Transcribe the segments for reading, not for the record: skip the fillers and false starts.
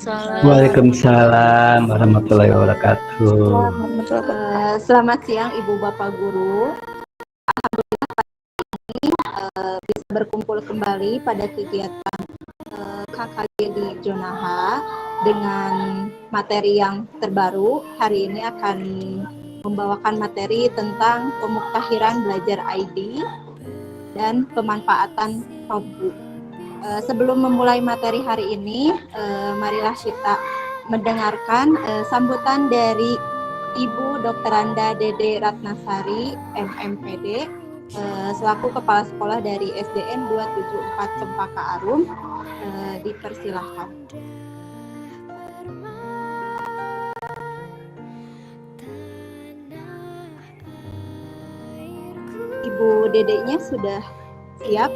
Waalaikumsalam warahmatullahi wabarakatuh. Selamat siang Ibu Bapak Guru. Bisa berkumpul kembali pada kegiatan KKG di Jonaha dengan materi yang terbaru. Hari ini akan membawakan materi tentang pemuktahiran belajar ID dan pemanfaatan Chromebook. Sebelum memulai materi hari ini, marilah kita mendengarkan sambutan dari Ibu Dr. Anda Dede Ratnasari, MMPD, selaku Kepala Sekolah dari SDN 274 Cempaka Arum. Dipersilahkan. Ibu Dedenya sudah siap?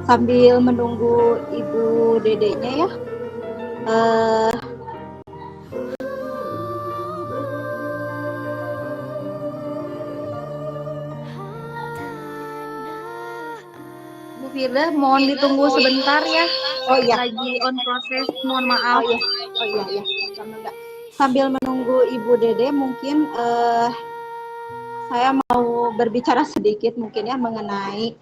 Sambil menunggu Ibu Dedenya ya, Bu Firda, mohon ditunggu sebentar ya. Oh iya. Lagi on proses, mohon maaf. Oh iya. Sambil menunggu Ibu Dede, mungkin saya mau berbicara sedikit mungkin ya mengenai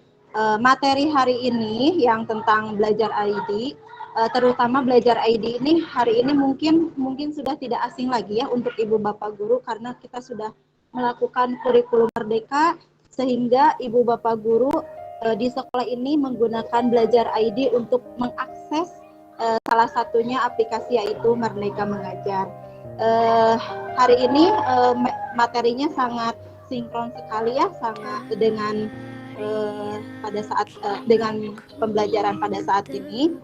materi hari ini yang tentang belajar ID, terutama belajar ID ini hari ini mungkin sudah tidak asing lagi ya untuk Ibu Bapak Guru, karena kita sudah melakukan kurikulum merdeka sehingga Ibu Bapak Guru di sekolah ini menggunakan belajar ID untuk mengakses salah satunya aplikasi yaitu Merdeka Mengajar. Hari ini materinya sangat sinkron sekali ya, sangat dengan pada saat dengan pembelajaran pada saat ini,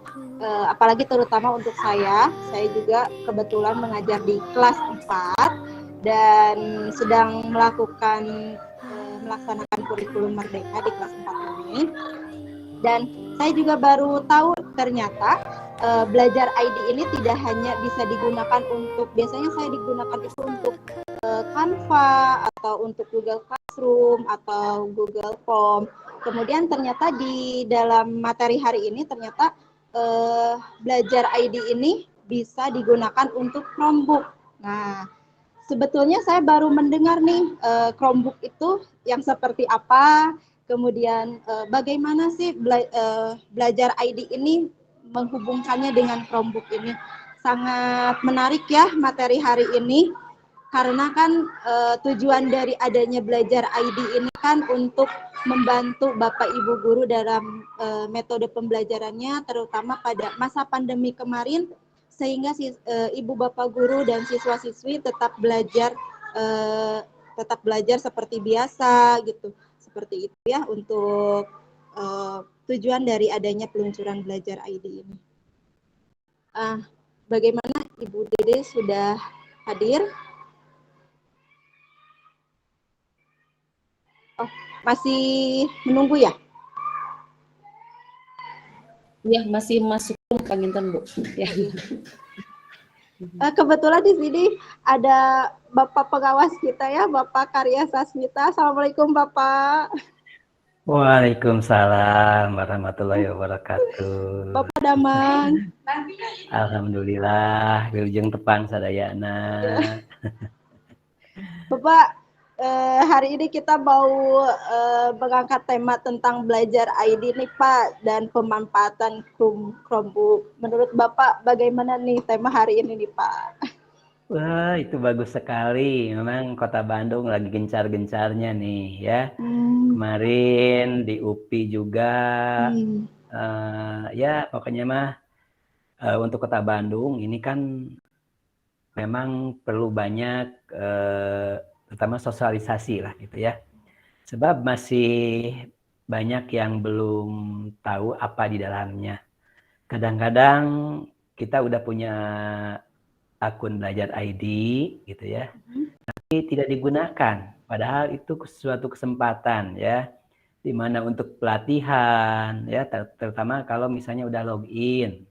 apalagi terutama untuk saya juga kebetulan mengajar di kelas 4 dan sedang melaksanakan kurikulum merdeka di kelas 4 ini, dan saya juga baru tahu ternyata belajar ID ini tidak hanya bisa digunakan untuk, biasanya saya digunakan itu untuk Canva atau untuk Google Classroom atau Google Form. Kemudian ternyata di dalam materi hari ini ternyata belajar ID ini bisa digunakan untuk Chromebook. Nah, sebetulnya saya baru mendengar nih Chromebook itu yang seperti apa, kemudian bagaimana sih belajar ID ini menghubungkannya dengan Chromebook ini. Sangat menarik ya materi hari ini. Karena kan tujuan dari adanya belajar ID ini kan untuk membantu Bapak Ibu Guru dalam metode pembelajarannya, terutama pada masa pandemi kemarin, sehingga Ibu Bapak Guru dan siswa-siswi tetap belajar seperti biasa gitu. Seperti itu ya untuk tujuan dari adanya peluncuran belajar ID ini. Bagaimana Ibu Dede sudah hadir? Oh, masih menunggu ya? Ya, masih masuk Panginten, Bu. Ya. Kebetulan di sini ada Bapak pengawas kita ya, Bapak Karya Sasmita. Assalamualaikum Bapak. Waalaikumsalam warahmatullahi wabarakatuh. Bapak Damang. Alhamdulillah, wilujeng tepang sadayana. Bapak, hari ini kita mau mengangkat tema tentang belajar ID nih Pak, dan pemanfaatan Chromebook. Menurut Bapak bagaimana nih tema hari ini nih Pak? Wah, itu bagus sekali. Memang Kota Bandung lagi gencar-gencarnya nih ya. Kemarin di UPI juga. Ya, pokoknya mah untuk Kota Bandung ini kan memang perlu banyak terutama sosialisasi lah gitu ya. Sebab masih banyak yang belum tahu apa di dalamnya. Kadang-kadang kita udah punya akun belajar ID gitu ya, tapi tidak digunakan. Padahal itu suatu kesempatan ya, dimana untuk pelatihan ya, terutama kalau misalnya udah login.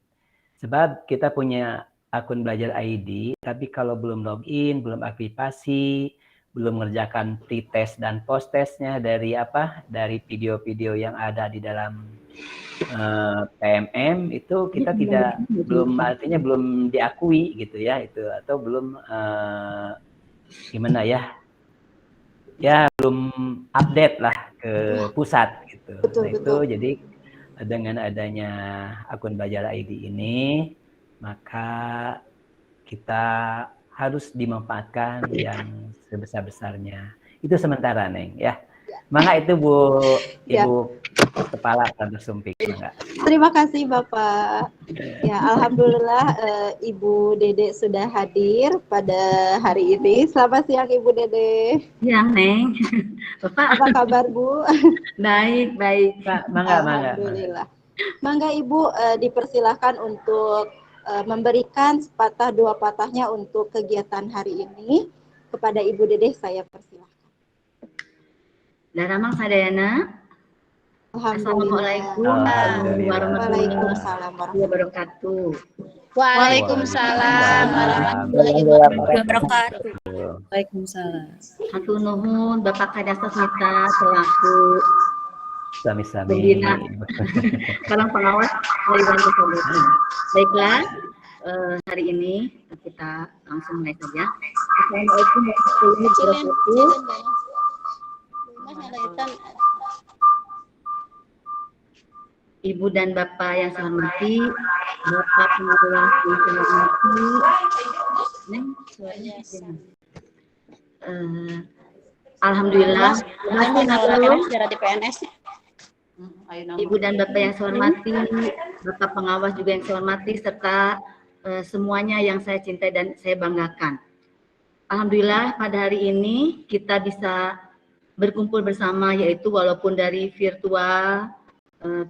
Sebab kita punya akun belajar ID, tapi kalau belum login, belum aktivasi, belum mengerjakan pre-test dan post-testnya dari video-video yang ada di dalam PMM itu kita artinya belum diakui gitu ya itu, atau belum gimana ya belum update lah ke pusat gitu. Itu jadi dengan adanya akun Belajar ID ini, maka kita harus dimanfaatkan yang sebesar-besarnya. Itu sementara, Neng, ya. Mangga itu Ibu Kepala Kantor Sumpik. Terima kasih Bapak. Ya, alhamdulillah Ibu Dede sudah hadir pada hari ini. Selamat siang Ibu Dede. Siang, Neng. Bapak. Apa kabar Bu? Baik. Mangga. Alhamdulillah. Mangga Ibu dipersilahkan untuk memberikan sepatah dua patahnya untuk kegiatan hari ini. Kepada Ibu Dede saya persilahkan. Daramang sadayana. Assalamualaikum warahmatullahi wabarakatuh. Waalaikumsalam warahmatullahi wabarakatuh. Waalaikumsalam. Hatur nuhun Bapak Kadastos Mitra selaku Sami-sami. pembina Karang Pengawas dari Bantu Sobat. Baiklah, hari ini kita langsung mulai saja. Assalamualaikum warahmatullahi wabarakatuh. Ibu dan Bapak yang saya hormati, Bapak Pengawas yang saya hormati, alhamdulillah, di PNS. Ibu dan Bapak yang saya hormati, Bapak Pengawas juga yang saya hormati, serta semuanya yang saya cintai dan saya banggakan. Alhamdulillah pada hari ini kita bisa berkumpul bersama, yaitu walaupun dari virtual,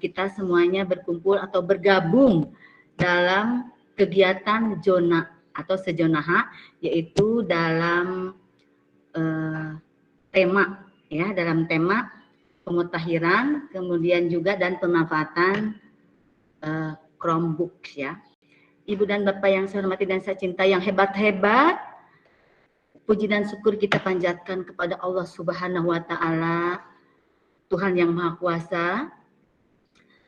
kita semuanya berkumpul atau bergabung dalam kegiatan zona atau sejonaha, yaitu dalam tema pemutahiran, kemudian juga dan pemanfaatan Chromebook ya. Ibu dan Bapak yang saya hormati dan saya cintai yang hebat-hebat, puji dan syukur kita panjatkan kepada Allah Subhanahu wa taala, Tuhan yang Maha Kuasa.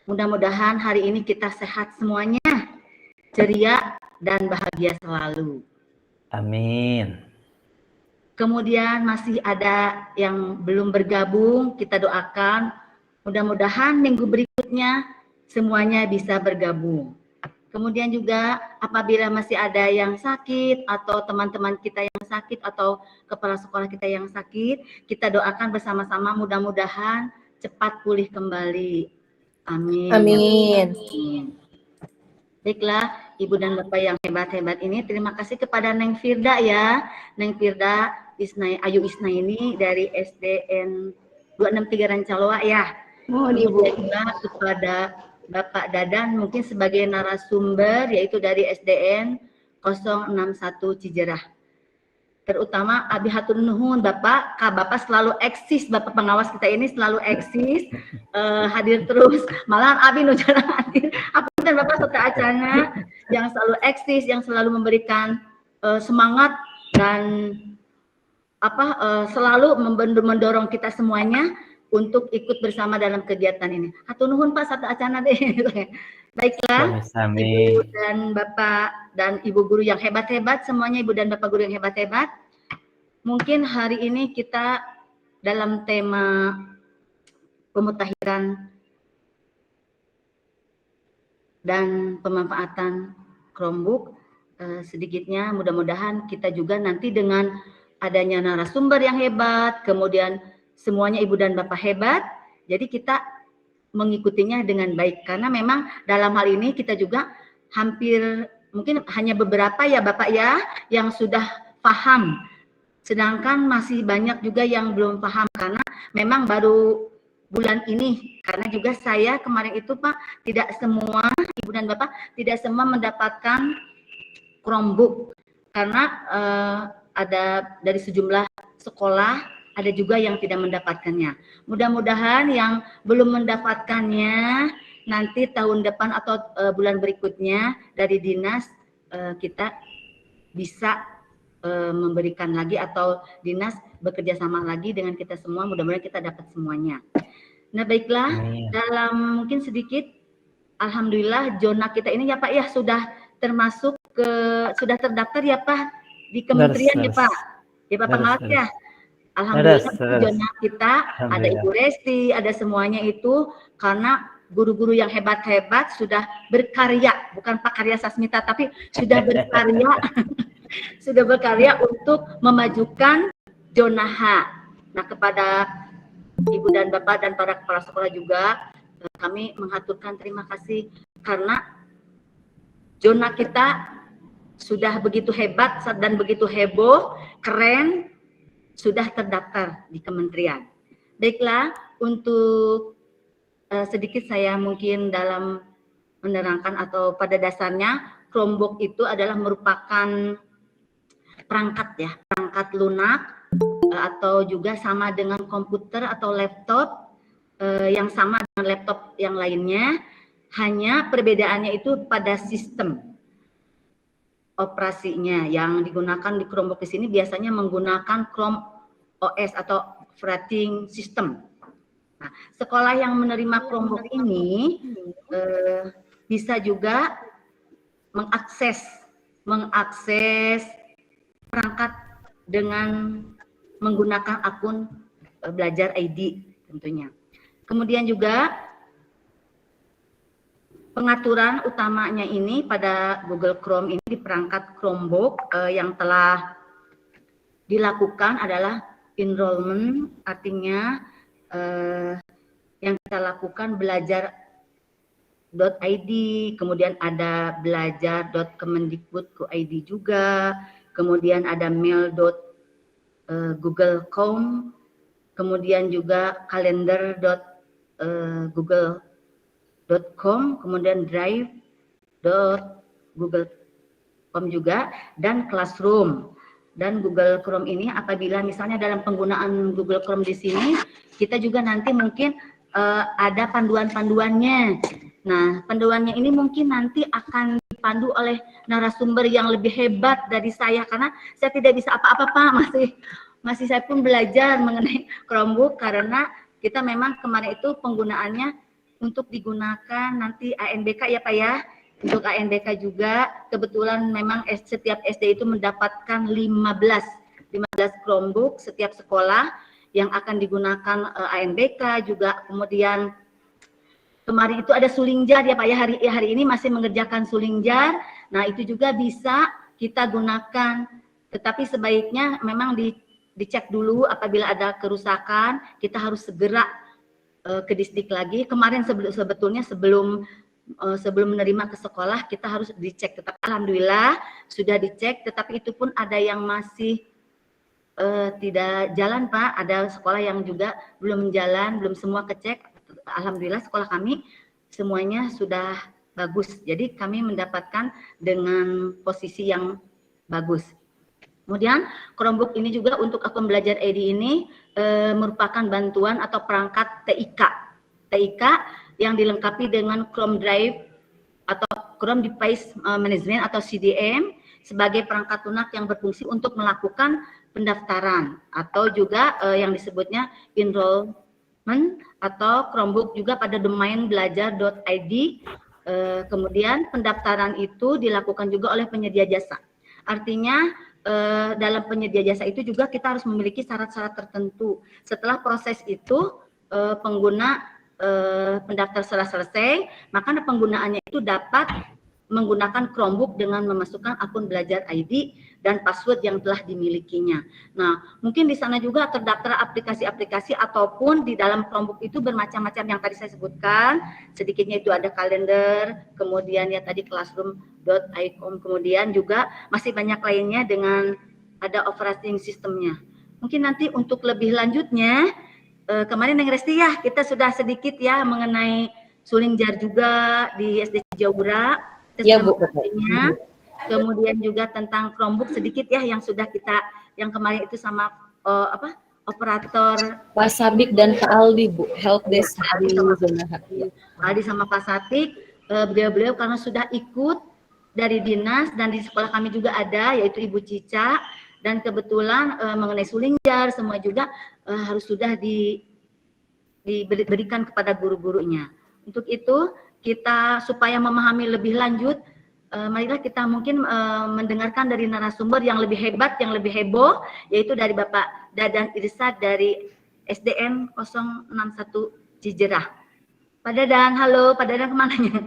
Mudah-mudahan hari ini kita sehat semuanya, ceria dan bahagia selalu. Amin. Kemudian masih ada yang belum bergabung, kita doakan mudah-mudahan minggu berikutnya semuanya bisa bergabung. Kemudian juga apabila masih ada yang sakit atau teman-teman kita yang sakit atau kepala sekolah kita yang sakit, kita doakan bersama-sama mudah-mudahan cepat pulih kembali. Amin. Amin. Baiklah, Ibu dan Bapak yang hebat-hebat ini, terima kasih kepada Neng Firda ya. Neng Firda Ayu Isnaini dari SDN 263 Rancaloa ya. Mohon Ibu. Juga kepada Bapak Dadan mungkin sebagai narasumber, yaitu dari SDN 061 Cijerah. Terutama Abi hatur nuhun Bapak, Bapak selalu eksis, Bapak pengawas kita ini selalu eksis, hadir terus. Malahan Abi nu jarang hadir. Apa dan Bapak serta acaranya yang selalu eksis, yang selalu memberikan semangat dan selalu mendorong kita semuanya untuk ikut bersama dalam kegiatan ini. Hatur nuhun Pak serta acaranya deh. Baiklah, Ibu dan Bapak dan Ibu guru yang hebat-hebat, semuanya Ibu dan Bapak guru yang hebat-hebat. Mungkin hari ini kita dalam tema pemutahiran dan pemanfaatan Chromebook, sedikitnya mudah-mudahan kita juga nanti dengan adanya narasumber yang hebat, kemudian semuanya Ibu dan Bapak hebat, jadi kita mengikutinya dengan baik, karena memang dalam hal ini kita juga hampir mungkin hanya beberapa ya Bapak ya yang sudah paham, sedangkan masih banyak juga yang belum paham karena memang baru bulan ini, karena juga saya kemarin itu Pak tidak semua Ibu dan Bapak tidak semua mendapatkan Chromebook karena ada dari sejumlah sekolah ada juga yang tidak mendapatkannya. Mudah-mudahan yang belum mendapatkannya nanti tahun depan atau bulan berikutnya dari dinas kita bisa memberikan lagi atau dinas bekerja sama lagi dengan kita semua, mudah-mudahan kita dapat semuanya. Nah baiklah, dalam mungkin sedikit, alhamdulillah zona kita ini ya Pak ya sudah termasuk sudah terdaftar ya Pak di kementerian ya Pak, ya Pak Pengawas ya. Alhamdulillah zona kita ada Ibu Resti, ada semuanya itu karena guru-guru yang hebat-hebat sudah berkarya, bukan Pak Karya Sasmita tapi sudah berkarya. Sudah berkarya untuk memajukan zona H. Nah, kepada Ibu dan Bapak dan para kepala sekolah juga, kami mengaturkan terima kasih karena zona kita sudah begitu hebat dan begitu heboh, keren, sudah terdaftar di kementerian. Baiklah, untuk sedikit saya mungkin dalam menerangkan atau pada dasarnya Chromebook itu adalah merupakan perangkat ya, perangkat lunak atau juga sama dengan komputer atau laptop yang sama dengan laptop yang lainnya, hanya perbedaannya itu pada sistem operasinya. Yang digunakan di Chromebook di sini biasanya menggunakan Chrome OS atau operating system. Nah, sekolah yang menerima Chromebook ini bisa juga mengakses perangkat dengan menggunakan akun Belajar ID tentunya. Kemudian juga pengaturan utamanya ini pada Google Chrome ini di perangkat Chromebook yang telah dilakukan adalah enrollment, artinya yang kita lakukan belajar.id, kemudian ada belajar.kemendikbud.go.id juga, kemudian ada mail.google.com, kemudian juga kalender.google.com, kemudian drive.google.com juga, dan Classroom. Dan Google Chrome ini apabila misalnya dalam penggunaan Google Chrome di sini, kita juga nanti mungkin ada panduan-panduannya. Nah, panduannya ini mungkin nanti akan dipandu oleh narasumber yang lebih hebat dari saya karena saya tidak bisa apa-apa Pak, masih saya pun belajar mengenai Chromebook karena kita memang kemarin itu penggunaannya untuk digunakan nanti ANBK ya Pak ya. Untuk ANBK juga kebetulan memang setiap SD itu mendapatkan 15 Chromebook setiap sekolah yang akan digunakan ANBK juga. Kemudian kemarin itu ada sulingjar ya Pak ya, hari ini masih mengerjakan sulingjar. Nah, itu juga bisa kita gunakan. Tetapi sebaiknya memang dicek dulu apabila ada kerusakan, kita harus segera ke distrik lagi. Kemarin sebetulnya sebelum menerima ke sekolah kita harus dicek, tetapi alhamdulillah sudah dicek, tetapi itu pun ada yang masih tidak jalan Pak, ada sekolah yang juga belum jalan, belum semua kecek. Alhamdulillah sekolah kami semuanya sudah bagus, jadi kami mendapatkan dengan posisi yang bagus. Kemudian Chromebook ini juga untuk akun Belajar ID ini merupakan bantuan atau perangkat TIK yang dilengkapi dengan Chrome Drive atau Chrome Device Management atau CDM sebagai perangkat lunak yang berfungsi untuk melakukan pendaftaran atau juga yang disebutnya enrollment atau Chromebook juga pada domain belajar.id. Kemudian pendaftaran itu dilakukan juga oleh penyedia jasa. Artinya dalam penyedia jasa itu juga kita harus memiliki syarat-syarat tertentu. Setelah proses itu pengguna pendaftar setelah selesai, maka penggunaannya itu dapat menggunakan Chromebook dengan memasukkan akun Belajar ID dan password yang telah dimilikinya. Nah, mungkin di sana juga terdaftar aplikasi-aplikasi ataupun di dalam Chromebook itu bermacam-macam yang tadi saya sebutkan. Sedikitnya itu ada kalender, kemudian ya tadi classroom.icom, kemudian juga masih banyak lainnya dengan ada operating systemnya. Mungkin nanti untuk lebih lanjutnya, kemarin yang Resti ya, kita sudah sedikit ya mengenai sulingjar juga di SD Jawura. Iya Bu. Kemudian juga tentang Chromebook sedikit ya yang sudah kita, yang kemarin itu sama operator Pak Sabik dan Pak Aldi Bu, help desk di zona H. Pak Aldi sama Pak Sabik, beliau-beliau karena sudah ikut dari dinas dan di sekolah kami juga ada, yaitu Ibu Cica. dan kebetulan mengenai suling jar semua juga harus sudah diberikan kepada guru-gurunya. Untuk itu kita supaya memahami lebih lanjut, marilah kita mungkin mendengarkan dari narasumber yang lebih hebat, yang lebih heboh, yaitu dari Bapak Dadan Irsad dari SDN 061 Cijerah. Pak Dadan, halo, Pak Dadan kemana ya?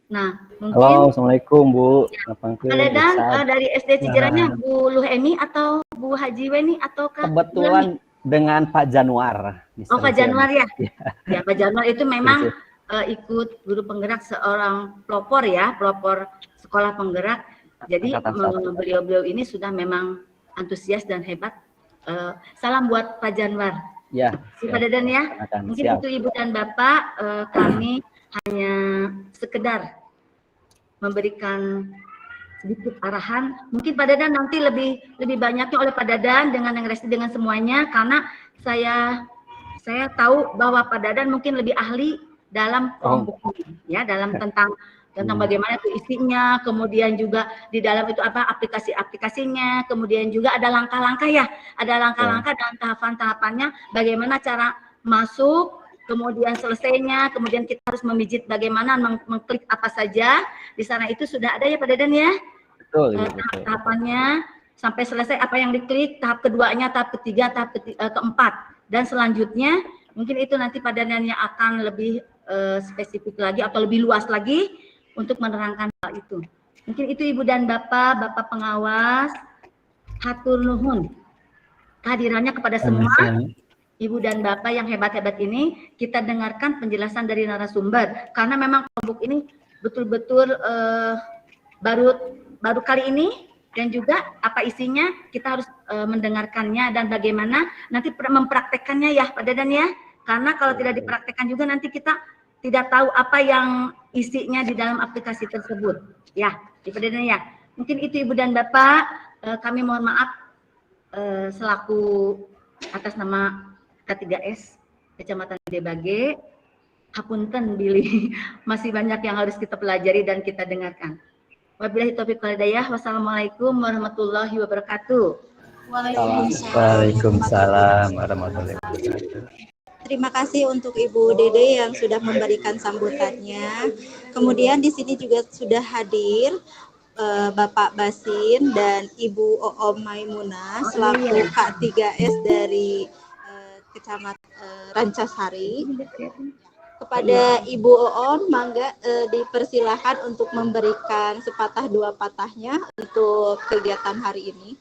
Nah, mungkin. Halo, Assalamualaikum Bu. Pak Dadan dari SD Cijerahnya Bu Luhemi atau Bu Haji Weni ataukah? Kebetulan dengan Pak Januar. Oh, Pak Januar ya? Ya, Pak Januar itu memang ikut guru penggerak seorang pelopor ya, pelopor sekolah penggerak. Jadi beliau-beliau ini sudah memang antusias dan hebat. Salam buat Pak Januar. Ya. Pak Dadan ya. Mungkin itu Ibu dan Bapak, kami hanya sekedar memberikan sedikit arahan. Mungkin Pak Dadan nanti lebih banyaknya oleh Pak Dadan dengan yang resti dengan semuanya, karena saya tahu bahwa Pak Dadan mungkin lebih ahli dalam kelompok ini, ya, dalam tentang bagaimana itu isinya, kemudian juga di dalam itu apa aplikasi-aplikasinya, kemudian juga ada langkah-langkah ya, ada langkah-langkah dan tahapan-tahapannya, bagaimana cara masuk, kemudian selesainya, kemudian kita harus memijit bagaimana mengklik apa saja di sana, itu sudah ada ya Pak Dadan ya. Betul. Tahapannya sampai selesai apa yang diklik, tahap keduanya, tahap ketiga, tahap keempat, dan selanjutnya mungkin itu nanti Pak Dadan yang akan lebih spesifik lagi atau lebih luas lagi untuk menerangkan hal itu. Mungkin itu Ibu dan Bapak pengawas, hatur nuhun kehadirannya kepada semua Ibu dan Bapak yang hebat-hebat ini. Kita dengarkan penjelasan dari narasumber, karena memang kelompok ini betul-betul baru kali ini, dan juga apa isinya kita harus mendengarkannya dan bagaimana nanti mempraktekannya ya Pak Dadan ya, karena kalau tidak dipraktekkan juga nanti kita tidak tahu apa yang isinya di dalam aplikasi tersebut ya Pak Dadan ya. Mungkin itu Ibu dan Bapak, kami mohon maaf selaku atas nama K3S Kecamatan Gede Bage, hapunten Billy, masih banyak yang harus kita pelajari dan kita dengarkan. Wabillahi taufiq wal hidayah. Wassalamualaikum warahmatullahi wabarakatuh. Waalaikumsalam warahmatullahi wabarakatuh. Terima kasih untuk Ibu Dede yang sudah memberikan sambutannya. Kemudian di sini juga sudah hadir Bapak Basin dan Ibu Oom Maimunah selaku K3S dari Kecamatan Rancasari. Kepada Ibu Oom, mangga dipersilahkan untuk memberikan sepatah dua patahnya untuk kegiatan hari ini.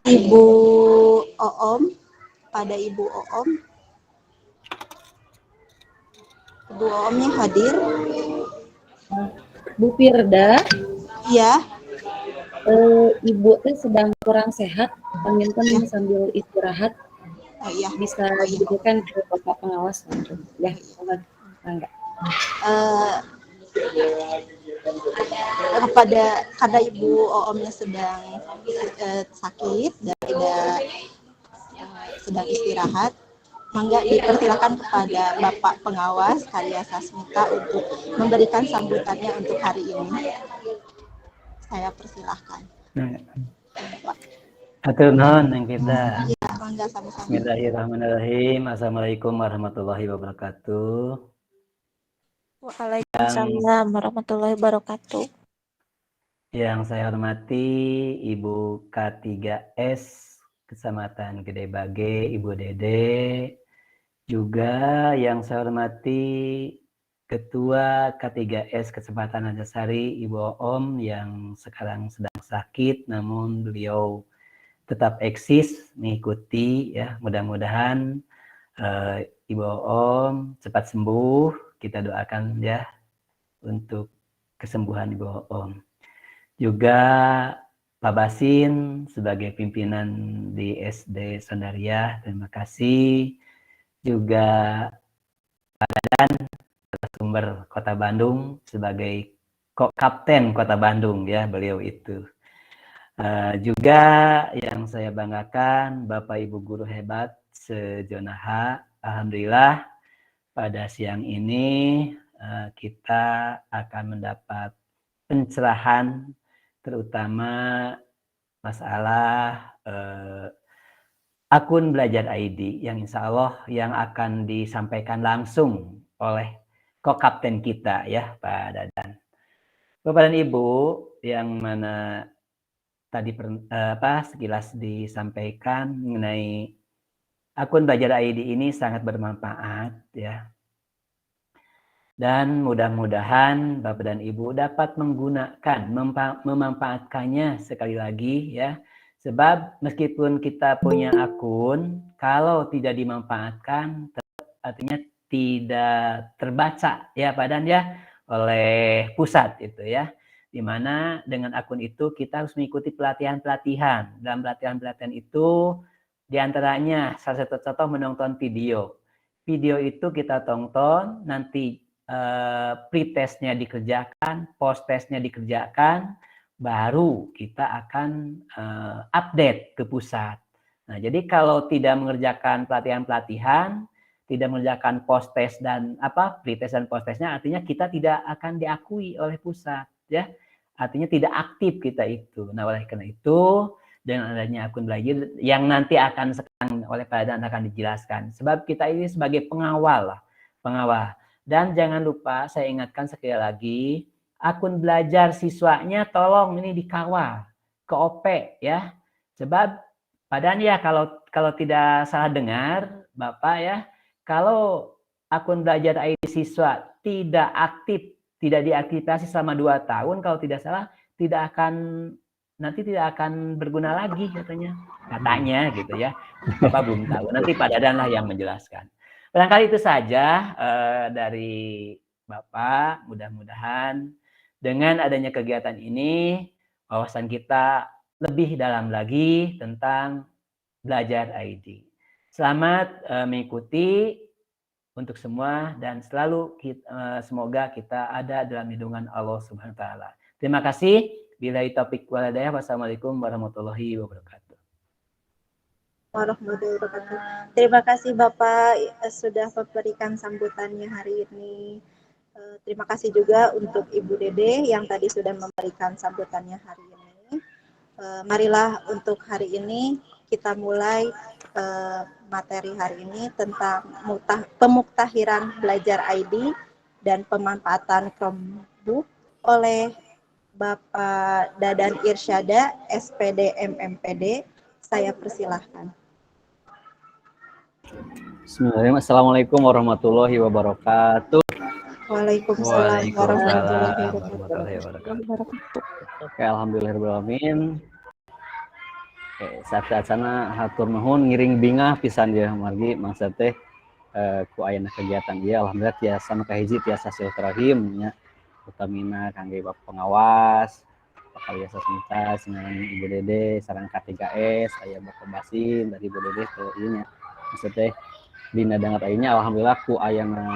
Ibu Oom, pada Ibu Oom. Ibu Oomnya hadir. Bu Firda. Ya. Ibu teh sedang kurang sehat, paminten sambil istirahat. Iya. Bisa diberikan ke Bapak pengawas ya, enggak. Karena Ibu Oomnya sedang sakit dan tidak sedang istirahat, mangga dipersilakan kepada Bapak pengawas Karya Sasmita untuk memberikan sambutannya untuk hari ini. Saya persilahkan. Hatur nuhun yang kita. Ya, mangga sama-sama. Bismillahirrahmanirrahim. Assalamualaikum warahmatullahi wabarakatuh. Waalaikumsalam warahmatullahi wabarakatuh. Yang saya hormati Ibu K3S Kecamatan Gede Bage, Ibu Dede. Juga yang saya hormati Ketua K3S Kecamatan Rancasari, Ibu Oom yang sekarang sedang sakit, namun beliau tetap eksis mengikuti ya. Mudah-mudahan Ibu Om cepat sembuh. Kita doakan ya untuk kesembuhan Ibu Om. Juga Pak Basin sebagai pimpinan di SD Sondaria, terima kasih. Juga Pak Dadan, sumber Kota Bandung sebagai Kapten Kota Bandung ya, beliau itu. Juga yang saya banggakan Bapak Ibu guru hebat sejonaha. Alhamdulillah pada siang ini kita akan mendapat pencerahan terutama masalah akun Belajar ID yang insya Allah yang akan disampaikan langsung oleh Kapten kita ya Pak Dadan. Bapak dan Ibu yang mana tadi sekilas disampaikan mengenai akun Belajar ID ini sangat bermanfaat ya. Dan mudah-mudahan Bapak dan Ibu dapat menggunakan, memanfaatkannya sekali lagi ya. Sebab meskipun kita punya akun, kalau tidak dimanfaatkan, artinya tidak terbaca ya Pak Dan ya, oleh pusat itu ya. Dimana dengan akun itu kita harus mengikuti pelatihan-pelatihan. Dalam pelatihan-pelatihan itu diantaranya salah satu contoh menonton video. Video itu kita tonton, nanti pre-testnya dikerjakan, post-testnya dikerjakan, baru kita akan update ke pusat. Nah, jadi kalau tidak mengerjakan pelatihan-pelatihan, tidak mengerjakan post-test dan pre-test dan post-testnya, artinya kita tidak akan diakui oleh pusat, ya. Artinya tidak aktif kita itu. Nah, oleh karena itu, dengan adanya akun belajar yang nanti akan sekarang oleh Pak Dan akan dijelaskan. Sebab kita ini sebagai pengawal lah, pengawal. Dan jangan lupa saya ingatkan sekali lagi, akun belajar siswanya tolong ini dikawal ke OP ya. Sebab Pak Dan ya kalau tidak salah dengar Bapak ya, kalau akun Belajar ID siswa tidak aktif, tidak diaktifasi selama 2 tahun, kalau tidak salah nanti tidak akan berguna lagi katanya gitu ya. Bapak belum tahu, nanti Pak Dadan lah yang menjelaskan. Barangkali itu saja dari Bapak, mudah-mudahan dengan adanya kegiatan ini, wawasan kita lebih dalam lagi tentang Belajar ID. Selamat mengikuti untuk semua dan selalu semoga kita ada dalam lindungan Allah Subhanahu wa taala. Terima kasih. Billahi taufiq wal hidayah. Wassalamualaikum warahmatullahi wabarakatuh. Warahmatullahi wabarakatuh. Terima kasih Bapak sudah memberikan sambutannya hari ini. Terima kasih juga untuk Ibu Dede yang tadi sudah memberikan sambutannya hari ini. Marilah untuk hari ini kita mulai materi hari ini tentang pemuktahiran Belajar ID dan pemanfaatan Chromebook oleh Bapak Dadan Irsyada, SPD MMPD. Saya persilahkan. Bismillahirrahmanirrahim. Assalamualaikum warahmatullahi wabarakatuh. Waalaikumsalam warahmatullahi wabarakatuh. Oke, alhamdulillahirobbilalamin. Oke, saat-saatana hatur nuhun ngiring bingah pisan dia margi mangsa teh ku ayeuna kegiatan dia alhamdulillah tiasa nu kahiji tiasa silaturahim nya utamina kangge Bapak pengawas Pak Biasa Sintas dengan Ibu Dede sareng K3S aya Bapak Basin dari Ibu Dede ke ieu nya mangsa teh dina dangat ayeuna alhamdulillah ku ayeuna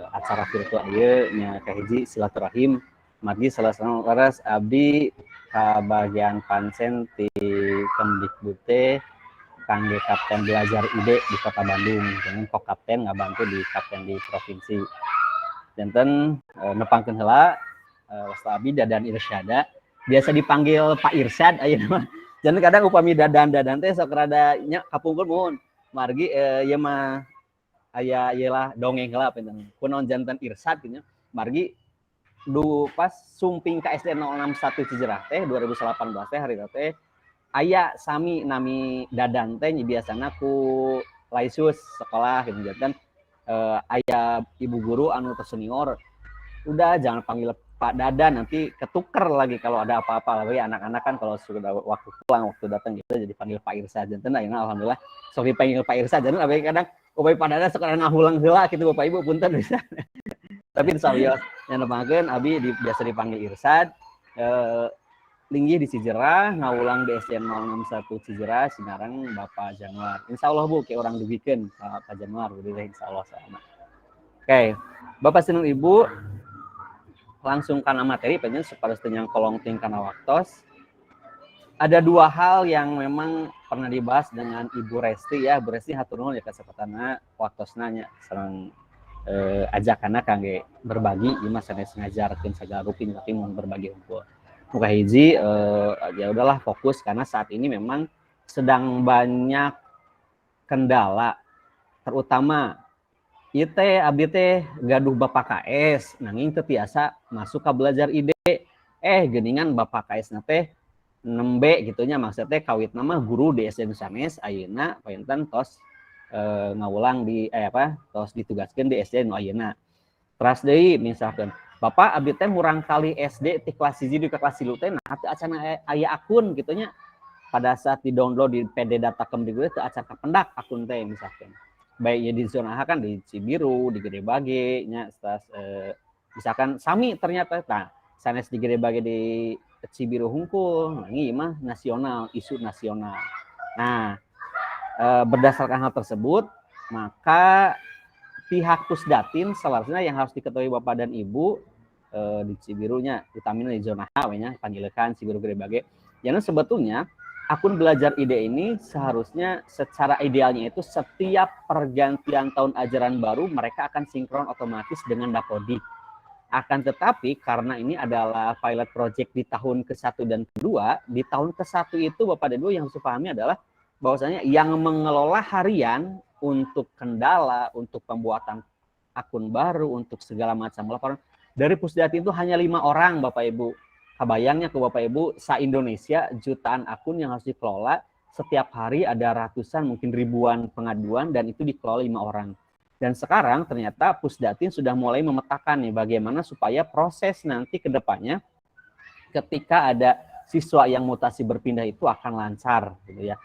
acara virtual ieu nya kahiji silaturahim margi salasana laras abdi ka bagian pansen ti Kemdikbud teh kangge Kapten Belajar ID di Kota Bandung dengan Kapten ngabantu di Kapten di provinsi. Danten nepangkeun heula wasta abdi Dadan Irsyada biasa dipanggil Pak Irsyad ayeuna mah. Jangan kadang upami Dadan teh sok rada nya kapungkur mohon. Margi ieu mah aya ieulah dongeng heula pinten. Kunaon janten Irsyad nya margi pas sumping KSD 061 Cijerah teh 2018 teh hari teh aya sami nami Dadan teh biasana ku laisus sekolah gitu kan aya ibu guru anu tersenior udah jangan panggil Pak Dadan, nanti ketuker lagi kalau ada apa-apa lagi. Anak-anak kan kalau sudah waktu pulang, waktu datang gitu jadi panggil Pak Irsa janten ayeuna alhamdulillah sok dipanggil Pak Irsa janten tapi kadang upaya Pak Dadan sekarang ngahulang heula gitu Bapak Ibu punten bisa. Tapi insyaallah yang nemakeun abi biasa dipanggil Irsad linggih di Cijerah ngaulang di SDN 061 Cijerah Sinarang Bapak Januar. Insyaallah Bu kayak orang dugikeun Pak Januar udah insyaallah sama. Oke, Bapak Sinung Ibu langsung karena materi pengen supaya senyang kolong ting karena waktos. Ada dua hal yang memang pernah dibahas dengan Ibu Resti ya. Bu Resti hatur nuhun ya kesempatana waktosna nya sareng ajakana kangge berbagi ieu mah sanes ngajarkeun sagala rupi tapi mun berbagi unggul. Muga hiji ya udahlah fokus karena saat ini memang sedang banyak kendala terutama ieu teh abdi teh gaduh Bapak KS nanging teu tiasa masuk ke belajar ide geuningan Bapak KS na teh nembe gitunya maksudnya teh kawitna mah guru di SDN sanes ayeuna painten tos ngaulang di tos ditugaskeun di SDN nu ayeuna. Teras deui misalkan Bapak abdi teh murang kali SD ti kelas 1 di kelas 3 teh nah teu acan aya akun gitunya. Pada saat di-download di PD data Kemdikbud teu acan kapendak akun teh misalkan. Baik ya di zona A kan di Cibiru, di Gede Bage, nya misalkan sami ternyata nah sanes di Gede Bage di Cibiru hungkul, nah ini mah nasional, isu nasional. Nah, berdasarkan hal tersebut, maka pihak Pusdatin seharusnya yang harus diketahui Bapak dan Ibu di Cibirunya, utamanya di zona H, nya Panjilekan, Cibiru, Gede Bage. Jadi sebetulnya akun belajar ide ini seharusnya secara idealnya itu setiap pergantian tahun ajaran baru mereka akan sinkron otomatis dengan Dapodik. Akan tetapi karena ini adalah pilot project di tahun ke-1 dan ke-2, di tahun ke-1 itu Bapak dan Ibu yang harus dipahami adalah bahwasanya yang mengelola harian untuk kendala, untuk pembuatan akun baru, untuk segala macam laporan dari Pusdatin itu hanya 5 orang Bapak Ibu. Kebayangnya ke Bapak Ibu, se-Indonesia jutaan akun yang harus dikelola, setiap hari ada ratusan mungkin ribuan pengaduan dan itu dikelola 5 orang. Dan sekarang ternyata Pusdatin sudah mulai memetakan nih bagaimana supaya proses nanti ke depannya ketika ada siswa yang mutasi berpindah itu akan lancar gitu ya.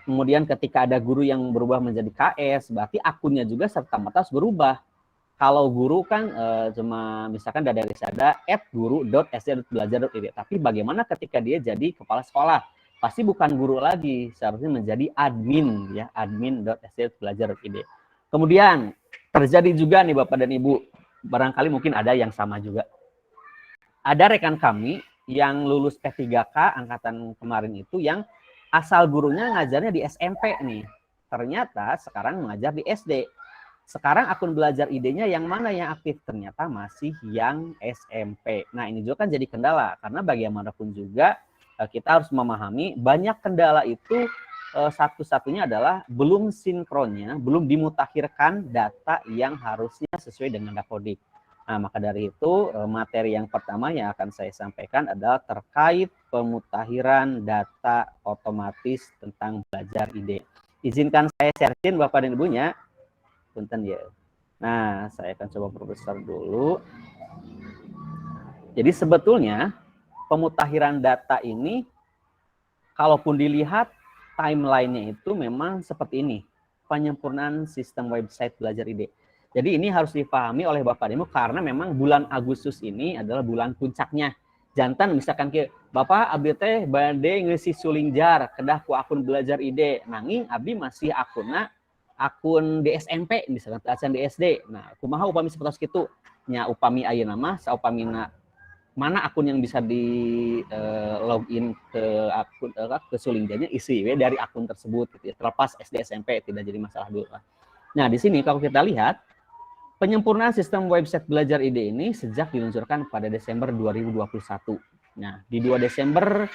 Kemudian ketika ada guru yang berubah menjadi KS, berarti akunnya juga serta-merta harus berubah. Kalau guru kan cuma misalkan dari ada @guru.sd.belajar.id. Tapi bagaimana ketika dia jadi kepala sekolah? Pasti bukan guru lagi, seharusnya menjadi admin ya, admin.sd.belajar.id. Kemudian terjadi juga nih Bapak dan Ibu, barangkali mungkin ada yang sama juga. Ada rekan kami yang lulus P3K angkatan kemarin itu yang asal gurunya ngajarnya di SMP nih. Ternyata sekarang mengajar di SD. Sekarang akun belajar idenya yang mana yang aktif? Ternyata masih yang SMP. Nah ini juga kan jadi kendala. Karena bagaimanapun juga kita harus memahami banyak kendala itu satu-satunya adalah belum sinkronnya, belum dimutakhirkan data yang harusnya sesuai dengan Dapodik. Nah maka dari itu materi yang pertama yang akan saya sampaikan adalah terkait pemutakhiran data otomatis tentang belajar ide. Izinkan saya share-in Bapak dan Ibunya. Punten ya. Nah, saya akan coba perbesar dulu. Jadi sebetulnya pemutakhiran data ini kalaupun dilihat timeline-nya itu memang seperti ini. Penyempurnaan sistem website belajar ide. Jadi ini harus dipahami oleh Bapak Ibu karena memang bulan Agustus ini adalah bulan puncaknya. Jantan misalkan ke Bapak abdi teh bade ngeusi sulingjar kedah ku akun belajar ide. Nanging abdi masih akun di SMP misalkan acan di SD. Nah, kumaha upami sapertos kitu? Nya upami ayeuna mah saupamina mana akun yang bisa di login ke akun ke sulingjarnya isi we dari akun tersebut gitu ya. Terlepas SD SMP tidak jadi masalah dulu. Nah, di sini kalau kita lihat penyempurnaan sistem website belajar ide ini sejak diluncurkan pada Desember 2021. Nah, di 2 Desember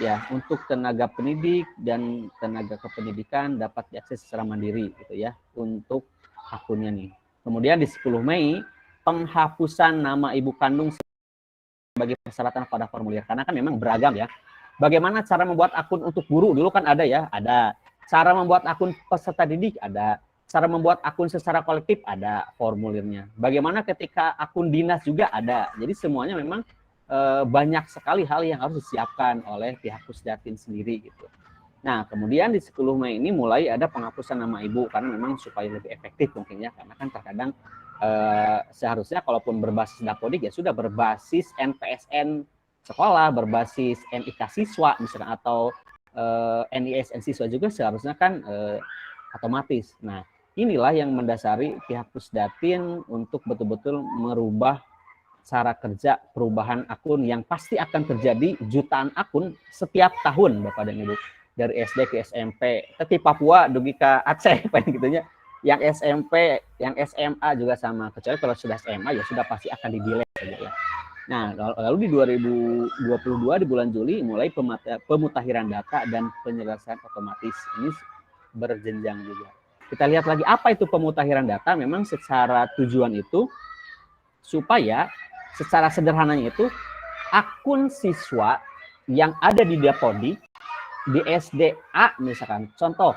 ya untuk tenaga pendidik dan tenaga kependidikan dapat diakses secara mandiri gitu ya untuk akunnya nih. Kemudian di 10 Mei penghapusan nama ibu kandung sebagai persyaratan pada formulir karena kan memang beragam ya. Bagaimana cara membuat akun untuk guru dulu kan ada ya, ada cara membuat akun peserta didik ada, cara membuat akun secara kolektif ada formulirnya. Bagaimana ketika akun dinas juga ada. Jadi semuanya memang banyak sekali hal yang harus disiapkan oleh pihak Pusdatin sendiri gitu. Nah, kemudian di 10 Mei ini mulai ada penghapusan nama ibu karena memang supaya lebih efektif mungkin ya, karena kan terkadang seharusnya kalaupun berbasis Dapodik ya sudah berbasis NPSN sekolah, berbasis NIK siswa misalkan, atau NISN siswa juga seharusnya kan otomatis. Nah, inilah yang mendasari pihak Pusdatin untuk betul-betul merubah cara kerja perubahan akun yang pasti akan terjadi jutaan akun setiap tahun Bapak dan Ibu. Dari SD ke SMP, tapi Papua dugi ke Aceh gitunya. Yang SMP, yang SMA juga sama. Kecuali kalau sudah SMA ya sudah pasti akan di-delete saja ya. Nah, lalu di 2022 di bulan Juli mulai pemutakhiran data dan penyelesaian otomatis. Ini berjenjang juga. Kita lihat lagi apa itu pemutakhiran data. Memang secara tujuan itu supaya secara sederhananya itu akun siswa yang ada di Dapodik di SDA misalkan, contoh